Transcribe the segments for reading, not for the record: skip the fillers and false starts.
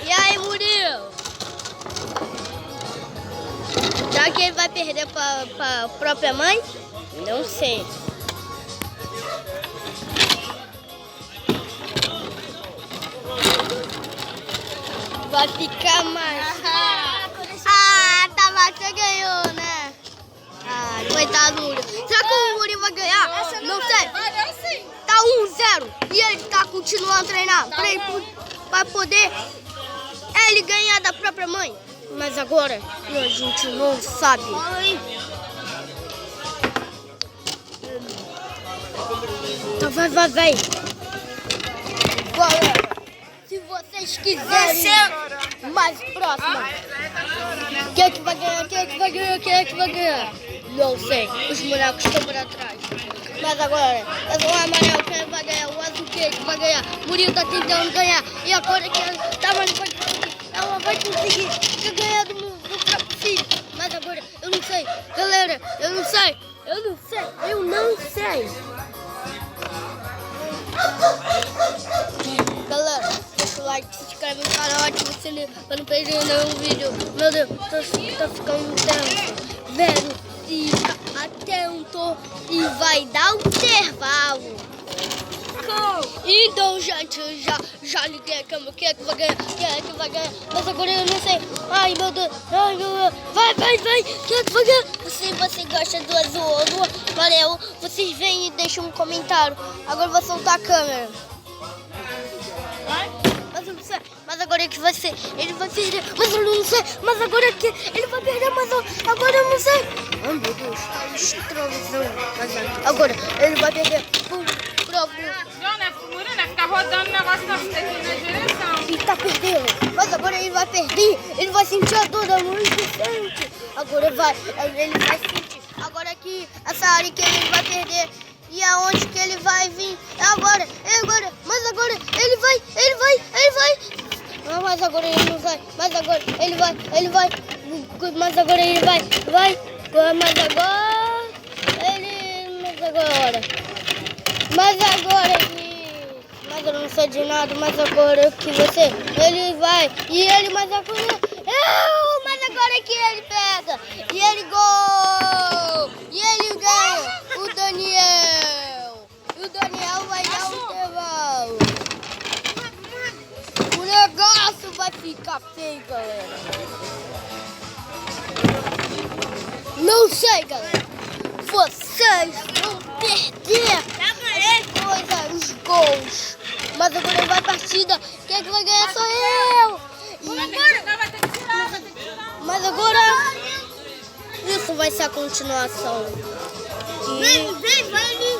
E aí, Murilo? Será que ele vai perder pra própria mãe? Não sei. Vai ficar mais. Tabata ganhou, né? Coitado do Murilo. Será que o Murilo vai ganhar? Não sei. Tá 1-0 e ele tá continuando a treinar pra poder ele ganhar da própria mãe. Mas agora a gente não sabe. Então vai. Galera, se vocês quiserem mais próxima, quem é que vai ganhar? Não sei, os bonecos estão para trás. Mas agora, o amarelo, quem vai ganhar? O azul, quem é que vai ganhar? Murilo tá tentando ganhar. E agora que ela vai conseguir ganhar do próprio filho. Mas agora, eu não sei. Galera, eu não sei. Galera, deixa o like, se inscreve no canal, ativa o sininho pra não perder nenhum vídeo. Meu Deus, tá ficando tenso. Verifica atento e vai dar um intervalo. Então, gente, já liguei a câmera. Quem é que vai ganhar? Mas agora eu não sei. Ai, meu Deus. Vai. Quem é que vai ganhar? Se você gosta do azul, amarelo, vocês vêm e deixam um comentário. Agora eu vou soltar a câmera. Mas eu não sei. Mas agora é que vai ser. Ele vai perder. Mas eu não sei. Mas agora é que ele vai perder. Mas agora eu não sei. Ai, meu Deus. Mas agora ele vai perder. Ficar rodando o negócio na direção. Ele tá perdendo, mas agora ele vai perder. Ele vai sentir a dor da mãe sente. Agora ele vai sentir. Agora que essa área que ele vai perder. E aonde que ele vai vir? Agora. Mas agora ele vai. Não, mas agora ele não vai. Mas agora ele vai. Mas agora ele vai. Mas eu não sei de nada, mas agora que ele vai, mas agora é que ele pega, e ele gol, e ele ganha, o Daniel vai dar o intervalo, o negócio vai ficar feio, galera, não sei, galera, vocês vão perder os gols. Mas agora vai partida. Quem é que vai ganhar? Sou eu. Mas agora isso vai ser a continuação.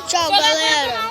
Tchau, galera.